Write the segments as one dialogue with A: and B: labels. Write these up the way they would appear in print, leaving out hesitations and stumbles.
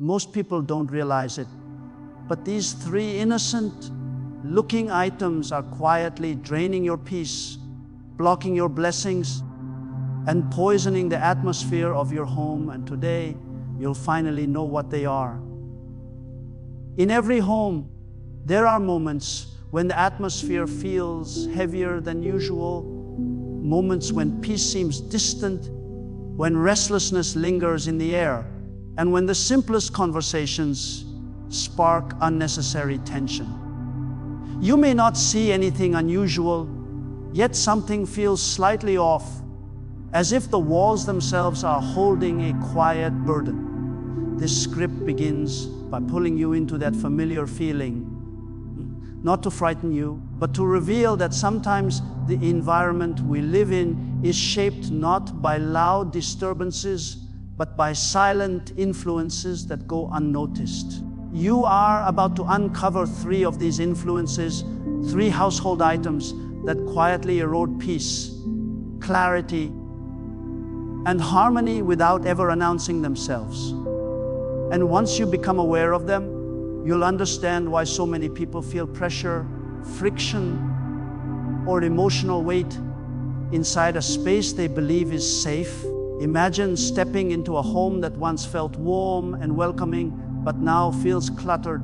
A: Most people don't realize it, but these three innocent looking items are quietly draining your peace, blocking your blessings, and poisoning the atmosphere of your home. And today, you'll finally know what they are. In every home, there are moments when the atmosphere feels heavier than usual, moments when peace seems distant, when restlessness lingers in the air, and when the simplest conversations spark unnecessary tension. You may not see anything unusual, yet something feels slightly off, as if the walls themselves are holding a quiet burden. This script begins by pulling you into that familiar feeling, not to frighten you, but to reveal that sometimes the environment we live in is shaped not by loud disturbances, but by silent influences that go unnoticed. You are about to uncover three of these influences, three household items that quietly erode peace, clarity, and harmony without ever announcing themselves. And once you become aware of them, you'll understand why so many people feel pressure, friction, or emotional weight inside a space they believe is safe. Imagine stepping into a home that once felt warm and welcoming, but now feels cluttered,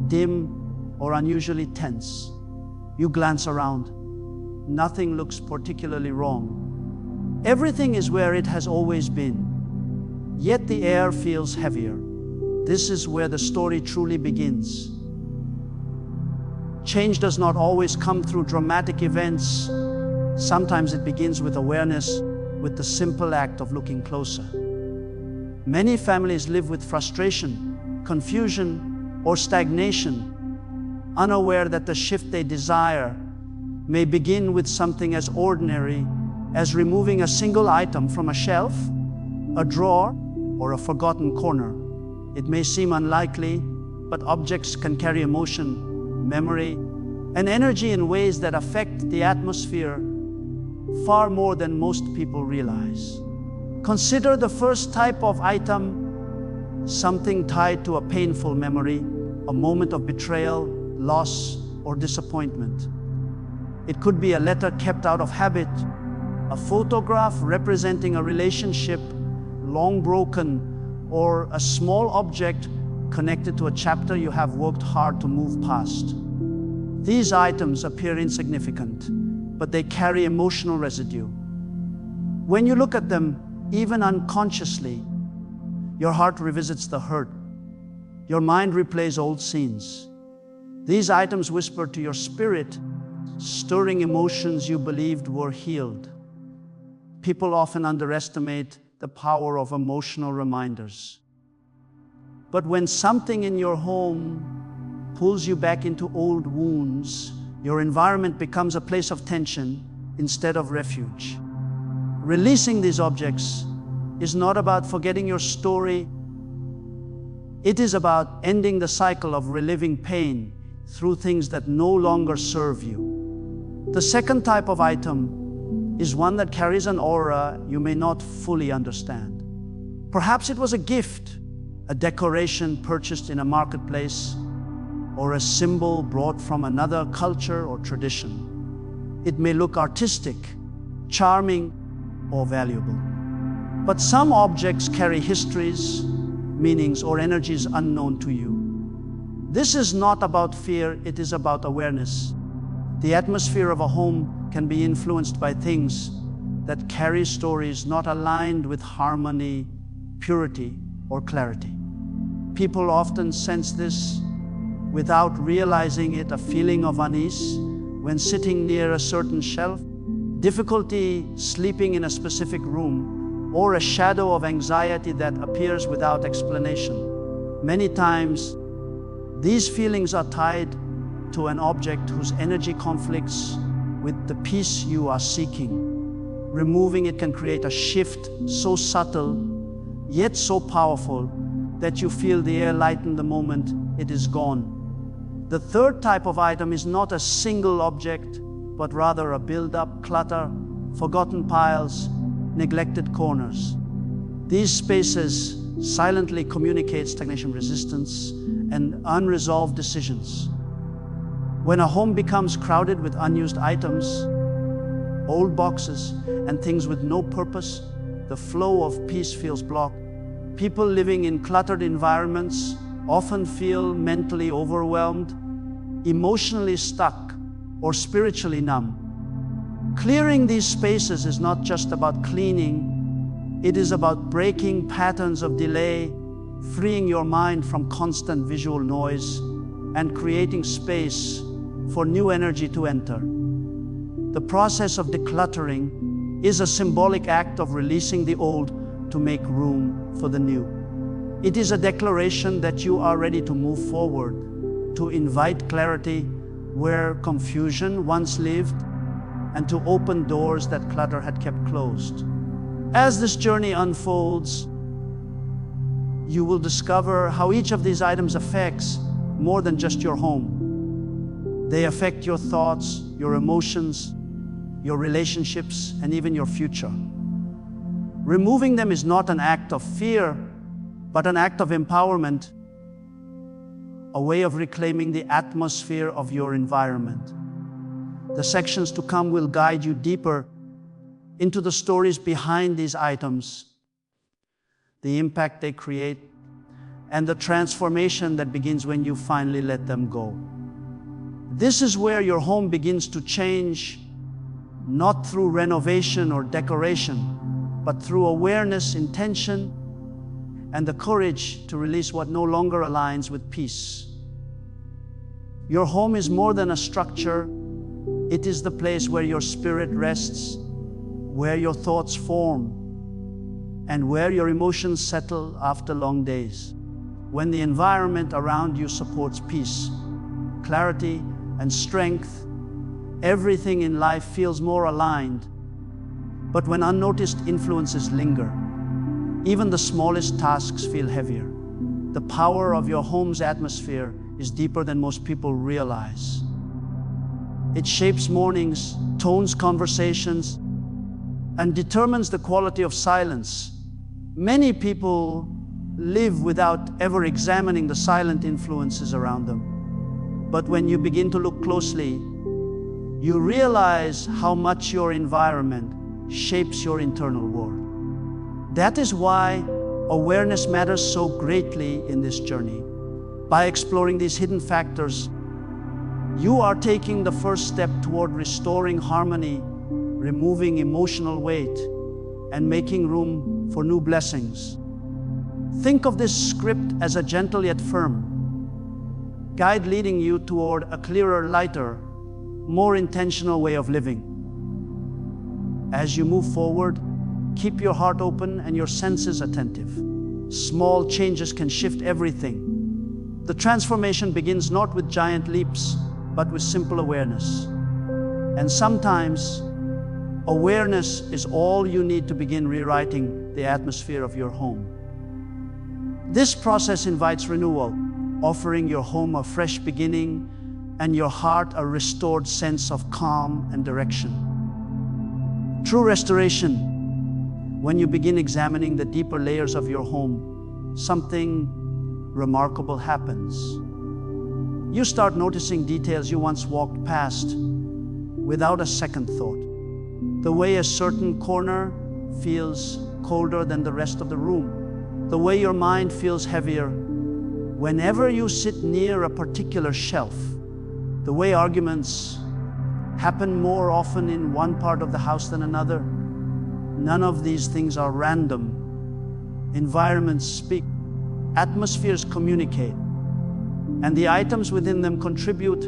A: dim, or unusually tense. You glance around. Nothing looks particularly wrong. Everything is where it has always been. Yet the air feels heavier. This is where the story truly begins. Change does not always come through dramatic events. Sometimes it begins with awareness, with the simple act of looking closer. Many families live with frustration, confusion, or stagnation, unaware that the shift they desire may begin with something as ordinary as removing a single item from a shelf, a drawer, or a forgotten corner. It may seem unlikely, but objects can carry emotion, memory, and energy in ways that affect the atmosphere far more than most people realize. Consider the first type of item, something tied to a painful memory, a moment of betrayal, loss, or disappointment. It could be a letter kept out of habit, a photograph representing a relationship long broken, or a small object connected to a chapter you have worked hard to move past. These items appear insignificant, but they carry emotional residue. When you look at them, even unconsciously, your heart revisits the hurt. Your mind replays old scenes. These items whisper to your spirit, stirring emotions you believed were healed. People often underestimate the power of emotional reminders. But when something in your home pulls you back into old wounds, your environment becomes a place of tension instead of refuge. Releasing these objects is not about forgetting your story. It is about ending the cycle of reliving pain through things that no longer serve you. The second type of item is one that carries an aura you may not fully understand. Perhaps it was a gift, a decoration purchased in a marketplace, or a symbol brought from another culture or tradition. It may look artistic, charming, or valuable. But some objects carry histories, meanings, or energies unknown to you. This is not about fear, it is about awareness. The atmosphere of a home can be influenced by things that carry stories not aligned with harmony, purity, or clarity. People often sense this without realizing it, a feeling of unease when sitting near a certain shelf, difficulty sleeping in a specific room, or a shadow of anxiety that appears without explanation. Many times, these feelings are tied to an object whose energy conflicts with the peace you are seeking. Removing it can create a shift so subtle, yet so powerful, that you feel the air lighten the moment it is gone. The third type of item is not a single object, but rather a build-up, clutter, forgotten piles, neglected corners. These spaces silently communicates stagnation, resistance, and unresolved decisions. When a home becomes crowded with unused items, old boxes, and things with no purpose, the flow of peace feels blocked. People living in cluttered environments often feel mentally overwhelmed, emotionally stuck, or spiritually numb. Clearing these spaces is not just about cleaning, it is about breaking patterns of delay, freeing your mind from constant visual noise, and creating space for new energy to enter. The process of decluttering is a symbolic act of releasing the old to make room for the new. It is a declaration that you are ready to move forward, to invite clarity where confusion once lived, and to open doors that clutter had kept closed. As this journey unfolds, you will discover how each of these items affects more than just your home. They affect your thoughts, your emotions, your relationships, and even your future. Removing them is not an act of fear, but an act of empowerment, a way of reclaiming the atmosphere of your environment. The sections to come will guide you deeper into the stories behind these items, the impact they create, and the transformation that begins when you finally let them go. This is where your home begins to change, not through renovation or decoration, but through awareness, intention, and the courage to release what no longer aligns with peace. Your home is more than a structure. It is the place where your spirit rests, where your thoughts form, and where your emotions settle after long days. When the environment around you supports peace, clarity, and strength, everything in life feels more aligned. But when unnoticed influences linger, even the smallest tasks feel heavier. The power of your home's atmosphere is deeper than most people realize. It shapes mornings, tones conversations, and determines the quality of silence. Many people live without ever examining the silent influences around them. But when you begin to look closely, you realize how much your environment shapes your internal world. That is why awareness matters so greatly in this journey. By exploring these hidden factors, you are taking the first step toward restoring harmony, removing emotional weight, and making room for new blessings. Think of this script as a gentle yet firm guide leading you toward a clearer, lighter, more intentional way of living. As you move forward, keep your heart open and your senses attentive. Small changes can shift everything. The transformation begins not with giant leaps, but with simple awareness. And sometimes, awareness is all you need to begin rewriting the atmosphere of your home. This process invites renewal, offering your home a fresh beginning and your heart a restored sense of calm and direction. True restoration, when you begin examining the deeper layers of your home, something remarkable happens. You start noticing details you once walked past without a second thought. The way a certain corner feels colder than the rest of the room. The way your mind feels heavier whenever you sit near a particular shelf. The way arguments happen more often in one part of the house than another. None of these things are random. Environments speak, atmospheres communicate, and the items within them contribute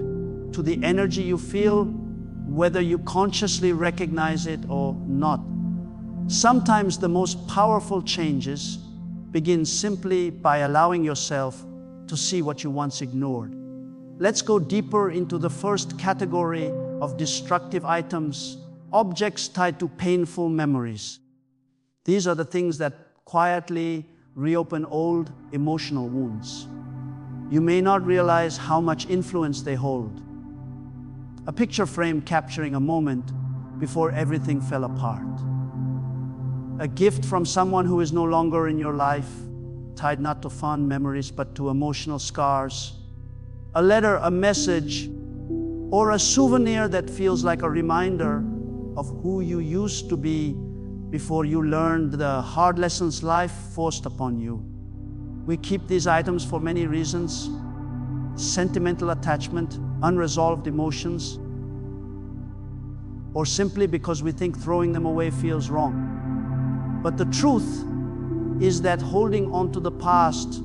A: to the energy you feel, whether you consciously recognize it or not. Sometimes the most powerful changes begin simply by allowing yourself to see what you once ignored. Let's go deeper into the first category of destructive items, objects tied to painful memories. These are the things that quietly reopen old emotional wounds. You may not realize how much influence they hold. A picture frame capturing a moment before everything fell apart. A gift from someone who is no longer in your life. tied not to fond memories but to emotional scars. A letter, a message, or a souvenir that feels like a reminder of who you used to be before you learned the hard lessons life forced upon you. We keep these items for many reasons: sentimental attachment, unresolved emotions, or simply because we think throwing them away feels wrong. But the truth is that holding on to the past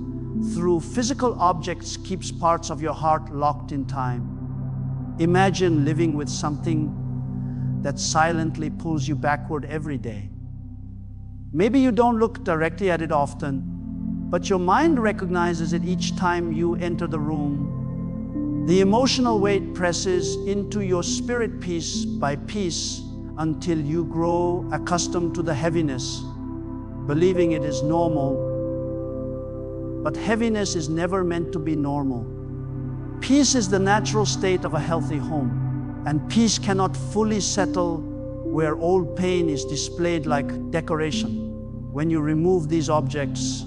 A: through physical objects keeps parts of your heart locked in time. Imagine living with something that silently pulls you backward every day. Maybe you don't look directly at it often, but your mind recognizes it each time you enter the room. The emotional weight presses into your spirit piece by piece until you grow accustomed to the heaviness, believing it is normal. But heaviness is never meant to be normal. Peace is the natural state of a healthy home, and peace cannot fully settle where old pain is displayed like decoration. When you remove these objects,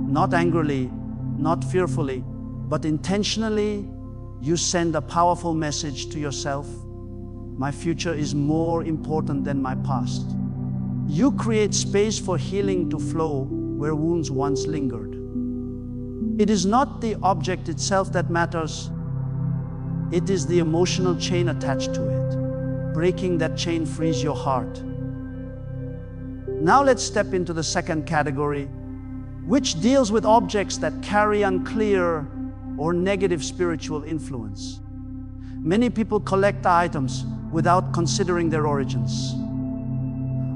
A: not angrily, not fearfully, but intentionally, you send a powerful message to yourself: my future is more important than my past. You create space for healing to flow where wounds once lingered. It is not the object itself that matters. It is the emotional chain attached to it. Breaking that chain frees your heart. Now let's step into the second category, which deals with objects that carry unclear or negative spiritual influence. Many people collect items without considering their origins.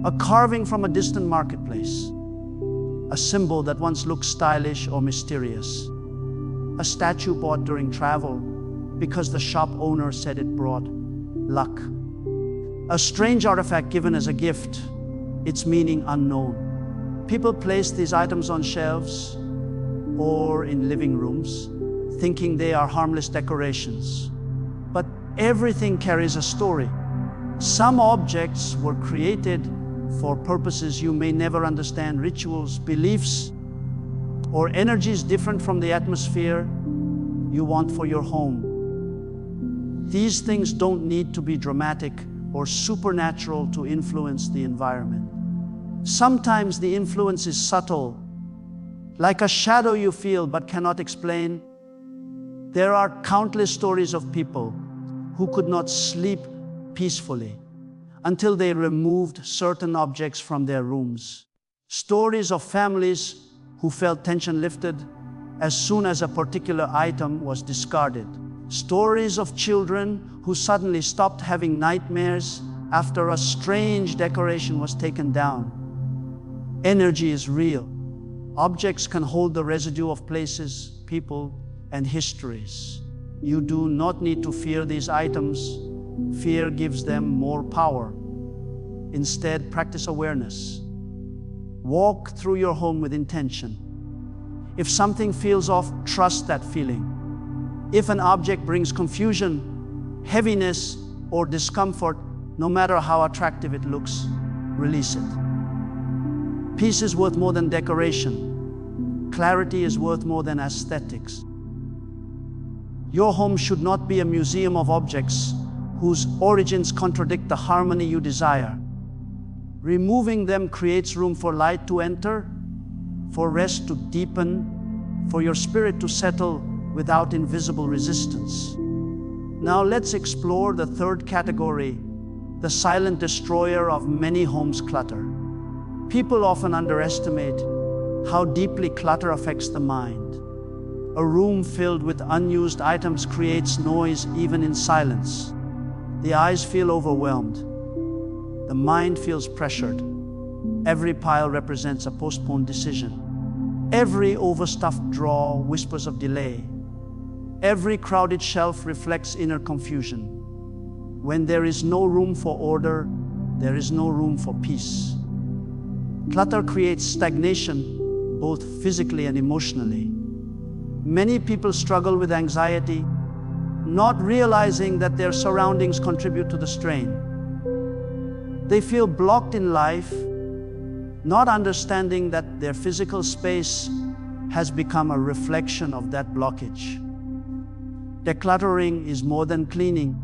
A: A carving from a distant marketplace, a symbol that once looked stylish or mysterious, a statue bought during travel because the shop owner said it brought luck, a strange artifact given as a gift, its meaning unknown. People place these items on shelves or in living rooms, thinking they are harmless decorations. But everything carries a story. Some objects were created for purposes you may never understand: rituals, beliefs, or energies different from the atmosphere you want for your home. These things don't need to be dramatic or supernatural to influence the environment. Sometimes the influence is subtle, like a shadow you feel but cannot explain. There are countless stories of people who could not sleep peacefully until they removed certain objects from their rooms. Stories of families who felt tension lifted as soon as a particular item was discarded. Stories of children who suddenly stopped having nightmares after a strange decoration was taken down. Energy is real. Objects can hold the residue of places, people, and histories. You do not need to fear these items. Fear gives them more power. Instead, practice awareness. Walk through your home with intention. If something feels off, trust that feeling. If an object brings confusion, heaviness, or discomfort, no matter how attractive it looks, release it. Peace is worth more than decoration. Clarity is worth more than aesthetics. Your home should not be a museum of objects whose origins contradict the harmony you desire. Removing them creates room for light to enter, for rest to deepen, for your spirit to settle without invisible resistance. Now let's explore the third category, the silent destroyer of many homes' clutter. People often underestimate how deeply clutter affects the mind. A room filled with unused items creates noise even in silence. The eyes feel overwhelmed. The mind feels pressured. Every pile represents a postponed decision. Every overstuffed drawer whispers of delay. Every crowded shelf reflects inner confusion. When there is no room for order, there is no room for peace. Clutter creates stagnation, both physically and emotionally. Many people struggle with anxiety, not realizing that their surroundings contribute to the strain. They feel blocked in life, not understanding that their physical space has become a reflection of that blockage. Decluttering is more than cleaning.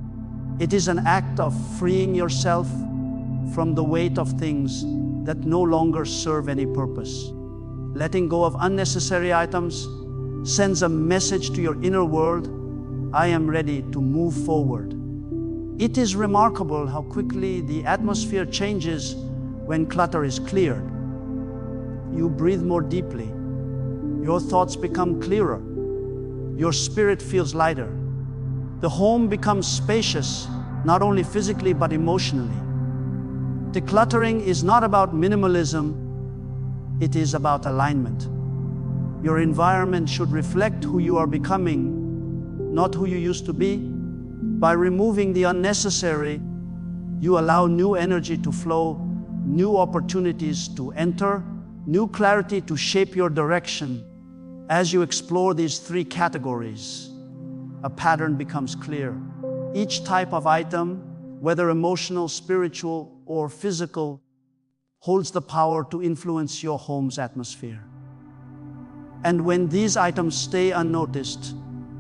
A: It is an act of freeing yourself from the weight of things that no longer serve any purpose. Letting go of unnecessary items sends a message to your inner world: I am ready to move forward. It is remarkable how quickly the atmosphere changes when clutter is cleared. You breathe more deeply. Your thoughts become clearer. Your spirit feels lighter. The home becomes spacious, not only physically but emotionally. Decluttering is not about minimalism, it is about alignment. Your environment should reflect who you are becoming, not who you used to be. By removing the unnecessary, you allow new energy to flow, new opportunities to enter, new clarity to shape your direction. As you explore these three categories, a pattern becomes clear. Each type of item, whether emotional, spiritual, or physical, holds the power to influence your home's atmosphere. And when these items stay unnoticed,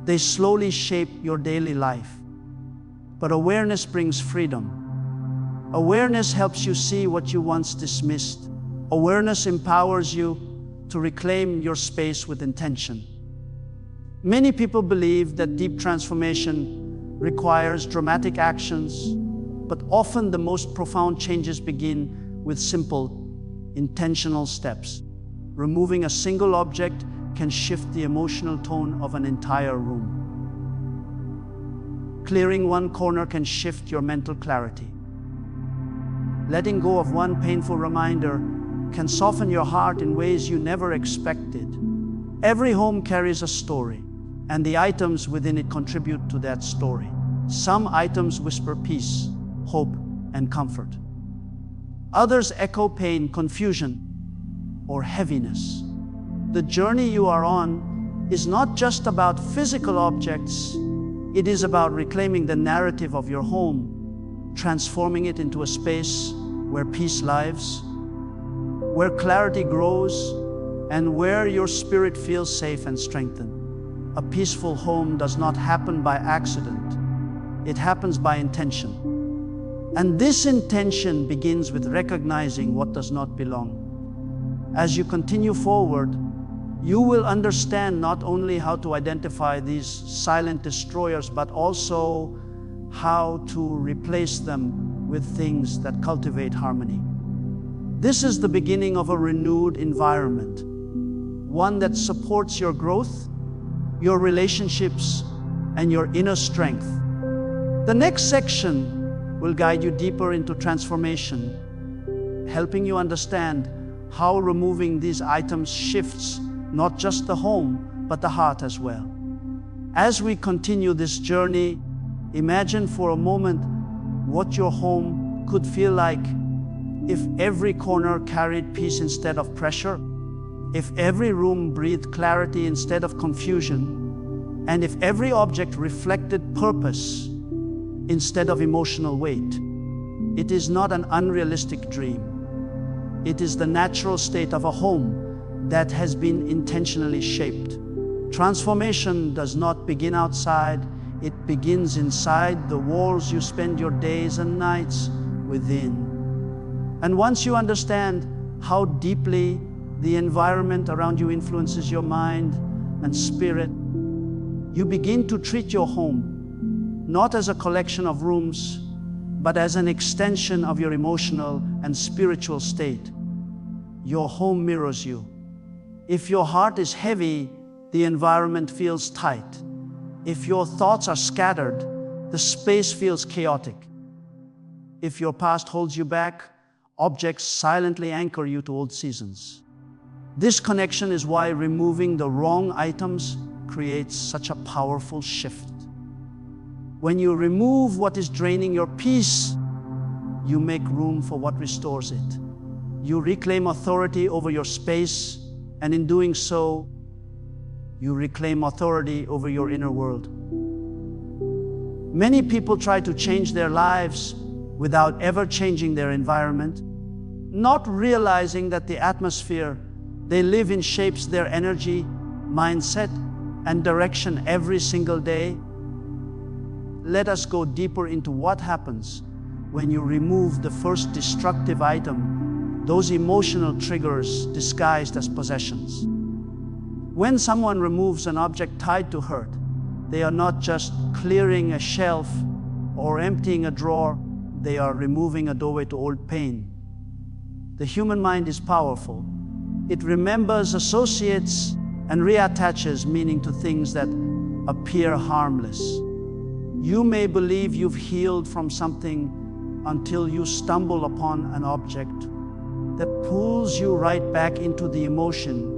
A: they slowly shape your daily life. But awareness brings freedom. Awareness helps you see what you once dismissed. Awareness empowers you to reclaim your space with intention. Many people believe that deep transformation requires dramatic actions, but often the most profound changes begin with simple, intentional steps. Removing a single object can shift the emotional tone of an entire room. Clearing one corner can shift your mental clarity. Letting go of one painful reminder can soften your heart in ways you never expected. Every home carries a story, and the items within it contribute to that story. Some items whisper peace, hope, and comfort. Others echo pain, confusion, or heaviness. The journey you are on is not just about physical objects. It is about reclaiming the narrative of your home, transforming it into a space where peace lives, where clarity grows, and where your spirit feels safe and strengthened. A peaceful home does not happen by accident. It happens by intention. And this intention begins with recognizing what does not belong. As you continue forward, you will understand not only how to identify these silent destroyers, but also how to replace them with things that cultivate harmony. This is the beginning of a renewed environment, one that supports your growth, your relationships, and your inner strength. The next section will guide you deeper into transformation, helping you understand how removing these items shifts not just the home, but the heart as well. As we continue this journey, imagine for a moment what your home could feel like if every corner carried peace instead of pressure, if every room breathed clarity instead of confusion, and if every object reflected purpose instead of emotional weight. It is not an unrealistic dream. It is the natural state of a home that has been intentionally shaped. Transformation does not begin outside, it begins inside the walls you spend your days and nights within. And once you understand how deeply the environment around you influences your mind and spirit, you begin to treat your home not as a collection of rooms, but as an extension of your emotional and spiritual state. Your home mirrors you. If your heart is heavy, the environment feels tight. If your thoughts are scattered, the space feels chaotic. If your past holds you back, objects silently anchor you to old seasons. This connection is why removing the wrong items creates such a powerful shift. When you remove what is draining your peace, you make room for what restores it. You reclaim authority over your space, and in doing so, you reclaim authority over your inner world. Many people try to change their lives without ever changing their environment, not realizing that the atmosphere they live in shapes their energy, mindset, and direction every single day? Let us go deeper into what happens when you remove the first destructive item, those emotional triggers disguised as possessions. When someone removes an object tied to hurt, they are not just clearing a shelf or emptying a drawer, they are removing a doorway to old pain. The human mind is powerful. It remembers, associates, and reattaches meaning to things that appear harmless. You may believe you've healed from something until you stumble upon an object that pulls you right back into the emotion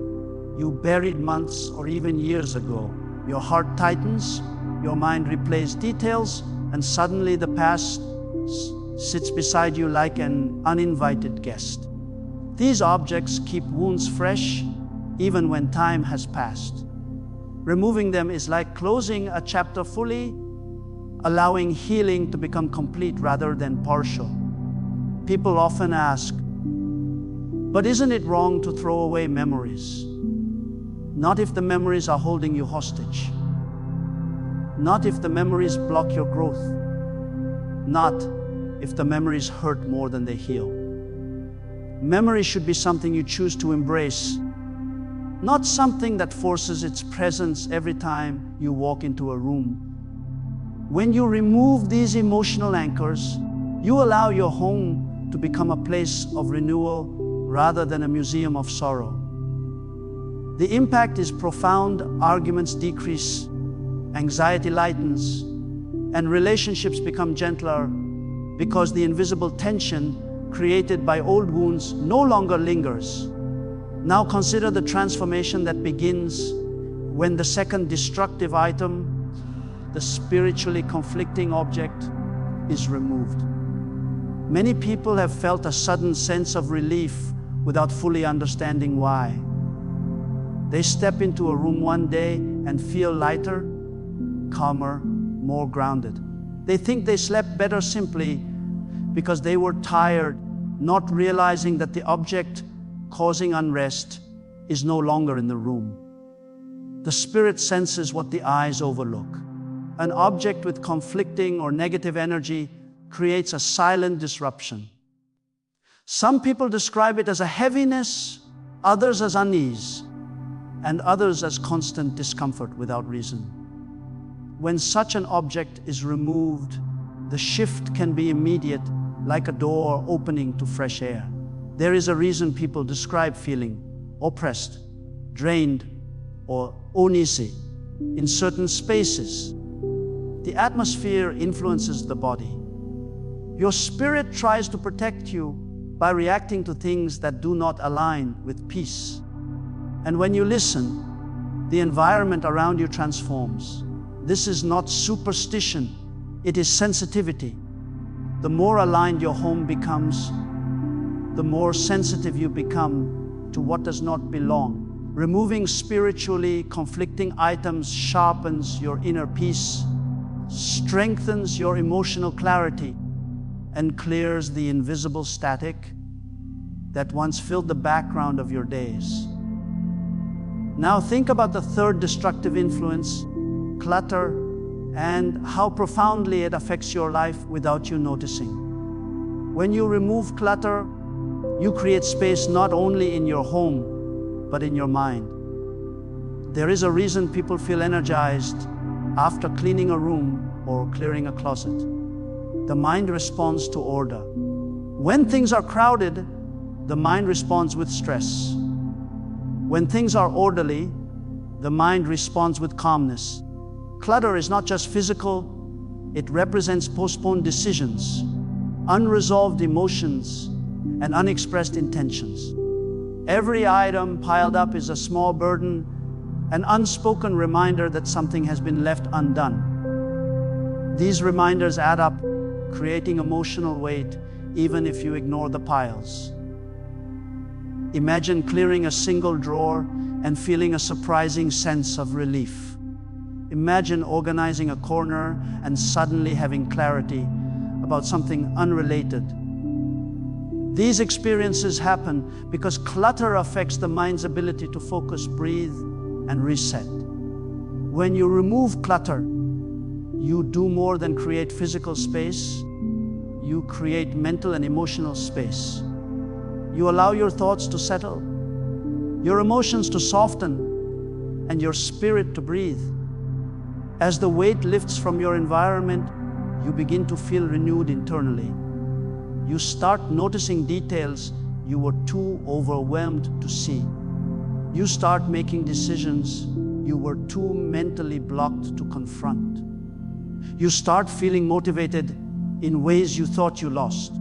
A: you buried months or even years ago. Your heart tightens, your mind replays details, and suddenly the past sits beside you like an uninvited guest. These objects keep wounds fresh even when time has passed. Removing them is like closing a chapter fully, allowing healing to become complete rather than partial. People often ask, but isn't it wrong to throw away memories? Not if the memories are holding you hostage. Not if the memories block your growth. Not if the memories hurt more than they heal. Memory should be something you choose to embrace, not something that forces its presence every time you walk into a room. When you remove these emotional anchors, you allow your home to become a place of renewal rather than a museum of sorrow. The impact is profound. Arguments decrease, anxiety lightens, and relationships become gentler because the invisible tension created by old wounds no longer lingers. Now consider the transformation that begins when the second destructive item, the spiritually conflicting object, is removed. Many people have felt a sudden sense of relief without fully understanding why. They step into a room one day and feel lighter, calmer, more grounded. They think they slept better simply because they were tired, not realizing that the object causing unrest is no longer in the room. The spirit senses what the eyes overlook. An object with conflicting or negative energy creates a silent disruption. Some people describe it as a heaviness, others as unease, and others as constant discomfort without reason. When such an object is removed, the shift can be immediate, like a door opening to fresh air. There is a reason people describe feeling oppressed, drained, or uneasy in certain spaces. The atmosphere influences the body. Your spirit tries to protect you by reacting to things that do not align with peace. And when you listen, the environment around you transforms. This is not superstition, it is sensitivity. The more aligned your home becomes, the more sensitive you become to what does not belong. Removing spiritually conflicting items sharpens your inner peace, strengthens your emotional clarity, and clears the invisible static that once filled the background of your days. Now think about the third destructive influence, clutter, and how profoundly it affects your life without you noticing. When you remove clutter, you create space not only in your home, but in your mind. There is a reason people feel energized after cleaning a room or clearing a closet. The mind responds to order. When things are crowded, the mind responds with stress. When things are orderly, the mind responds with calmness. Clutter is not just physical, it represents postponed decisions, unresolved emotions, and unexpressed intentions. Every item piled up is a small burden, an unspoken reminder that something has been left undone. These reminders add up, creating emotional weight, even if you ignore the piles. Imagine clearing a single drawer and feeling a surprising sense of relief. Imagine organizing a corner and suddenly having clarity about something unrelated. These experiences happen because clutter affects the mind's ability to focus, breathe, and reset. When you remove clutter, you do more than create physical space. You create mental and emotional space. You allow your thoughts to settle, your emotions to soften, and your spirit to breathe. As the weight lifts from your environment, you begin to feel renewed internally. You start noticing details you were too overwhelmed to see. You start making decisions you were too mentally blocked to confront. You start feeling motivated in ways you thought you lost.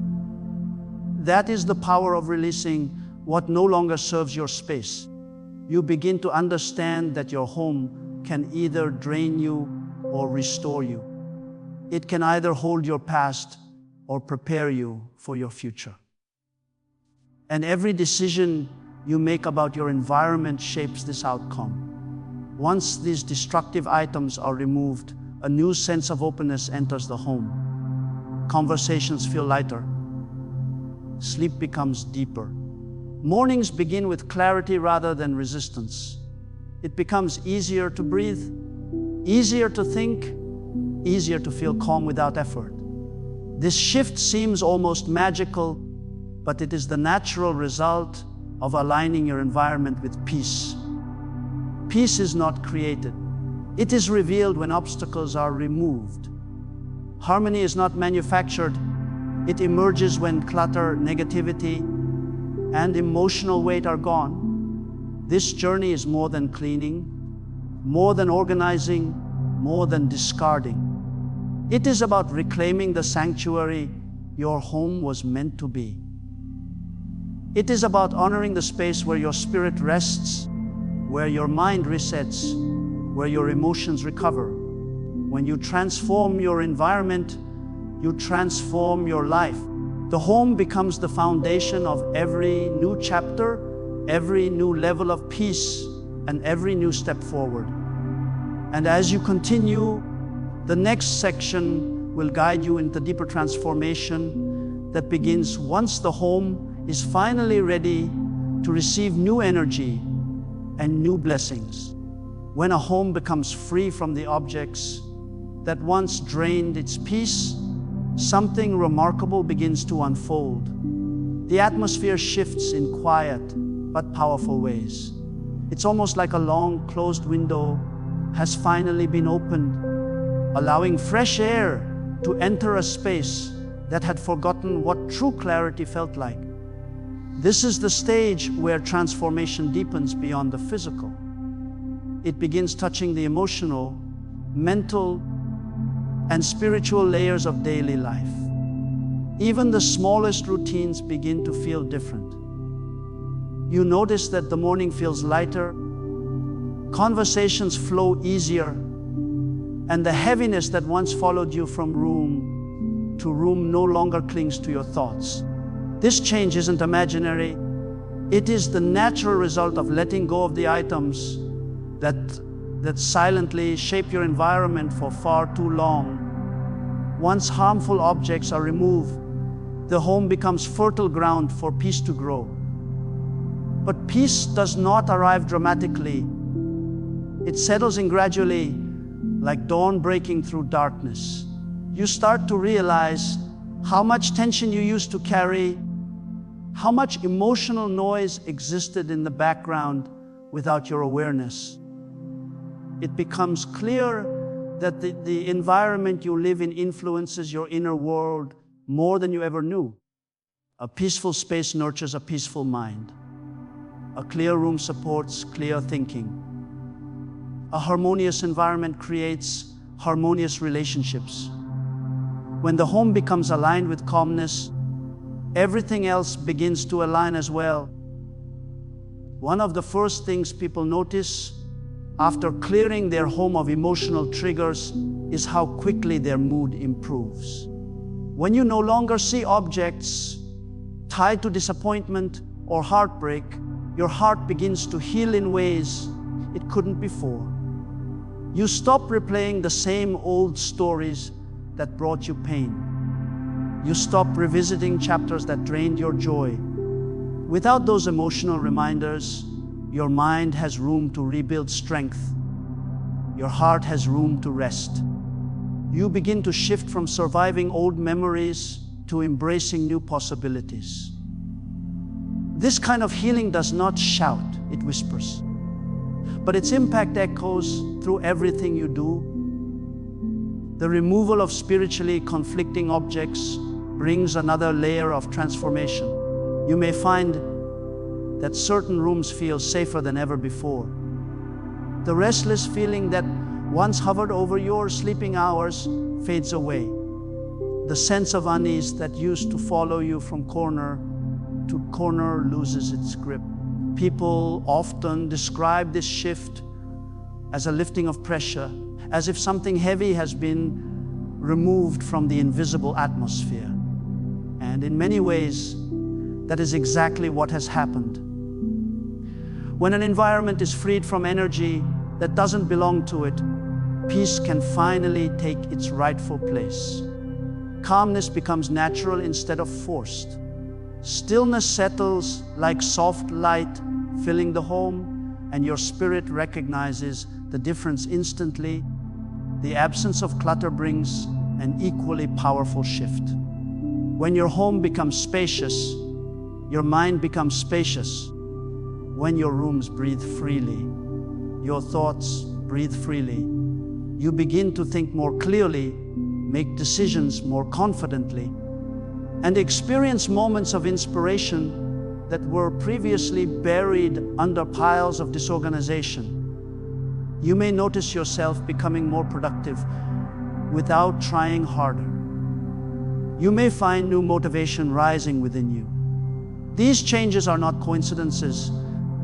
A: That is the power of releasing what no longer serves your space. You begin to understand that your home can either drain you or restore you. It can either hold your past or prepare you for your future. And every decision you make about your environment shapes this outcome. Once these destructive items are removed, a new sense of openness enters the home. Conversations feel lighter. Sleep becomes deeper. Mornings begin with clarity rather than resistance. It becomes easier to breathe, easier to think, easier to feel calm without effort. This shift seems almost magical, but it is the natural result of aligning your environment with peace. Peace is not created. It is revealed when obstacles are removed. Harmony is not manufactured. It emerges when clutter, negativity, and emotional weight are gone. This journey is more than cleaning, more than organizing, more than discarding. It is about reclaiming the sanctuary your home was meant to be. It is about honoring the space where your spirit rests, where your mind resets, where your emotions recover. When you transform your environment, you transform your life. The home becomes the foundation of every new chapter, every new level of peace, and every new step forward. And as you continue, the next section will guide you into deeper transformation that begins once the home is finally ready to receive new energy and new blessings. When a home becomes free from the objects that once drained its peace, something remarkable begins to unfold. The atmosphere shifts in quiet but powerful ways. It's almost like a long closed window has finally been opened, allowing fresh air to enter a space that had forgotten what true clarity felt like. This is the stage where transformation deepens beyond the physical. It begins touching the emotional, mental, and spiritual layers of daily life. Even the smallest routines begin to feel different. You notice that the morning feels lighter, conversations flow easier, and the heaviness that once followed you from room to room no longer clings to your thoughts. This change isn't imaginary. It is the natural result of letting go of the items that silently shape your environment for far too long. Once harmful objects are removed, the home becomes fertile ground for peace to grow. But peace does not arrive dramatically. It settles in gradually, like dawn breaking through darkness. You start to realize how much tension you used to carry, how much emotional noise existed in the background without your awareness. It becomes clear that the environment you live in influences your inner world more than you ever knew. A peaceful space nurtures a peaceful mind. A clear room supports clear thinking. A harmonious environment creates harmonious relationships. When the home becomes aligned with calmness, everything else begins to align as well. One of the first things people notice after clearing their home of emotional triggers is how quickly their mood improves. When you no longer see objects tied to disappointment or heartbreak, your heart begins to heal in ways it couldn't before. You stop replaying the same old stories that brought you pain. You stop revisiting chapters that drained your joy. Without those emotional reminders, your mind has room to rebuild strength. Your heart has room to rest. You begin to shift from surviving old memories to embracing new possibilities. This kind of healing does not shout, it whispers. But its impact echoes through everything you do. The removal of spiritually conflicting objects brings another layer of transformation. You may find that certain rooms feel safer than ever before. The restless feeling that once hovered over your sleeping hours fades away. The sense of unease that used to follow you from corner to corner loses its grip. People often describe this shift as a lifting of pressure, as if something heavy has been removed from the invisible atmosphere. And in many ways, that is exactly what has happened. When an environment is freed from energy that doesn't belong to it, peace can finally take its rightful place. Calmness becomes natural instead of forced. Stillness settles like soft light, filling the home, and your spirit recognizes the difference instantly. The absence of clutter brings an equally powerful shift. When your home becomes spacious, your mind becomes spacious. When your rooms breathe freely, your thoughts breathe freely. You begin to think more clearly, make decisions more confidently, and experience moments of inspiration that were previously buried under piles of disorganization. You may notice yourself becoming more productive without trying harder. You may find new motivation rising within you. These changes are not coincidences.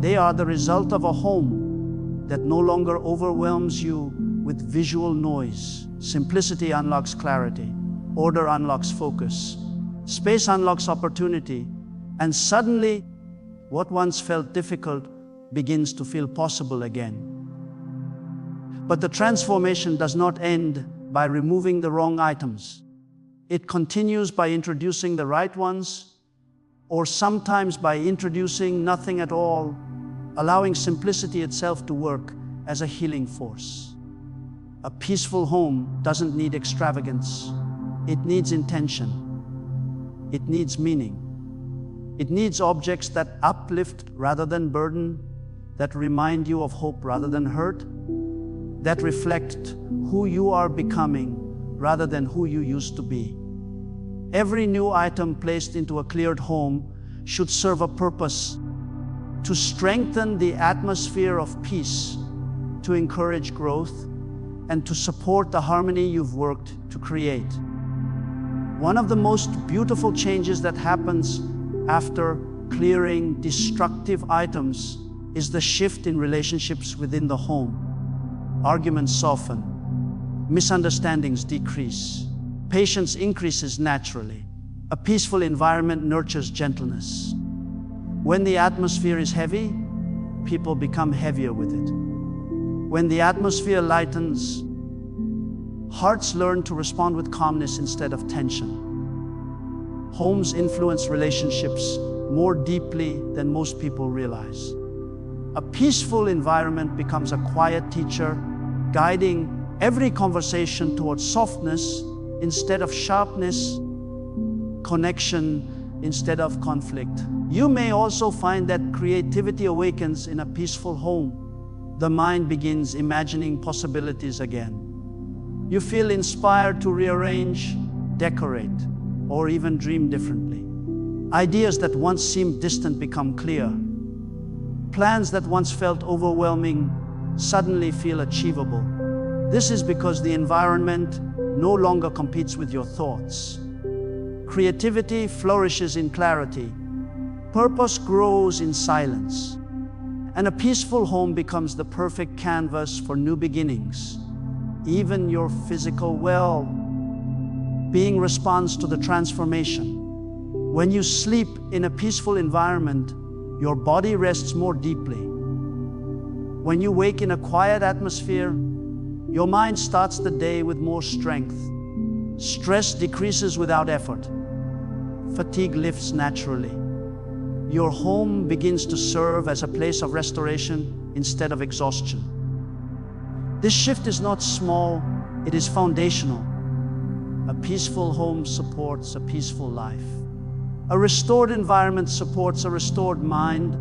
A: They are the result of a home that no longer overwhelms you with visual noise. Simplicity unlocks clarity. Order unlocks focus. Space unlocks opportunity. And suddenly, what once felt difficult begins to feel possible again. But the transformation does not end by removing the wrong items. It continues by introducing the right ones, or sometimes by introducing nothing at all, allowing simplicity itself to work as a healing force. A peaceful home doesn't need extravagance. It needs intention. It needs meaning. It needs objects that uplift rather than burden, that remind you of hope rather than hurt, that reflect who you are becoming rather than who you used to be. Every new item placed into a cleared home should serve a purpose: to strengthen the atmosphere of peace, to encourage growth, and to support the harmony you've worked to create. One of the most beautiful changes that happens after clearing destructive items is the shift in relationships within the home. Arguments soften, misunderstandings decrease, patience increases naturally. A peaceful environment nurtures gentleness. When the atmosphere is heavy, people become heavier with it. When the atmosphere lightens, hearts learn to respond with calmness instead of tension. Homes influence relationships more deeply than most people realize. A peaceful environment becomes a quiet teacher, guiding every conversation towards softness instead of sharpness, connection instead of conflict. You may also find that creativity awakens in a peaceful home. The mind begins imagining possibilities again. You feel inspired to rearrange, decorate, or even dream differently. Ideas that once seemed distant become clear. Plans that once felt overwhelming suddenly feel achievable. This is because the environment no longer competes with your thoughts. Creativity flourishes in clarity. Purpose grows in silence. And a peaceful home becomes the perfect canvas for new beginnings. Even your physical well-being responds to the transformation. When you sleep in a peaceful environment, your body rests more deeply. When you wake in a quiet atmosphere, your mind starts the day with more strength. Stress decreases without effort. Fatigue lifts naturally. Your home begins to serve as a place of restoration instead of exhaustion. This shift is not small, it is foundational. A peaceful home supports a peaceful life. A restored environment supports a restored mind.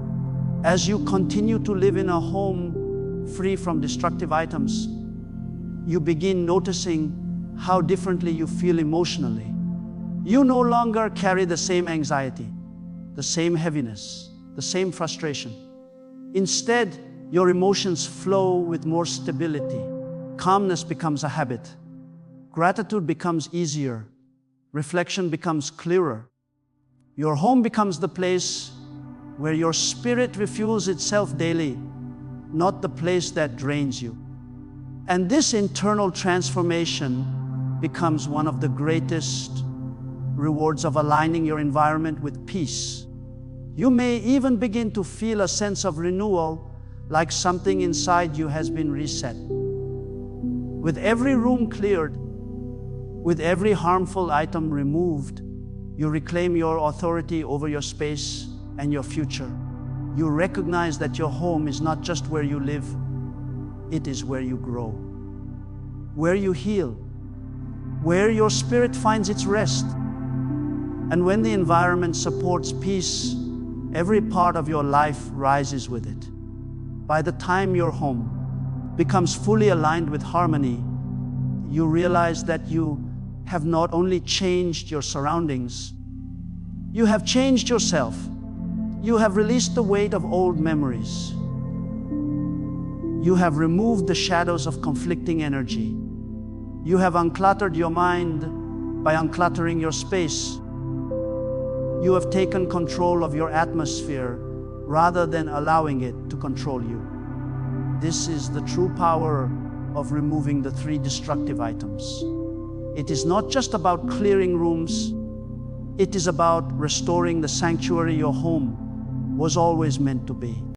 A: As you continue to live in a home free from destructive items, you begin noticing how differently you feel emotionally. You no longer carry the same anxiety, the same heaviness, the same frustration. Instead, your emotions flow with more stability. Calmness becomes a habit. Gratitude becomes easier. Reflection becomes clearer. Your home becomes the place where your spirit refuels itself daily, not the place that drains you. And this internal transformation becomes one of the greatest rewards of aligning your environment with peace. You may even begin to feel a sense of renewal, like something inside you has been reset. With every room cleared, with every harmful item removed, you reclaim your authority over your space and your future. You recognize that your home is not just where you live, it is where you grow, where you heal, where your spirit finds its rest. And when the environment supports peace, every part of your life rises with it. By the time your home becomes fully aligned with harmony, you realize that you have not only changed your surroundings, you have changed yourself. You have released the weight of old memories. You have removed the shadows of conflicting energy. You have uncluttered your mind by uncluttering your space. You have taken control of your atmosphere rather than allowing it to control you. This is the true power of removing the 3 destructive items. It is not just about clearing rooms, it is about restoring the sanctuary your home was always meant to be.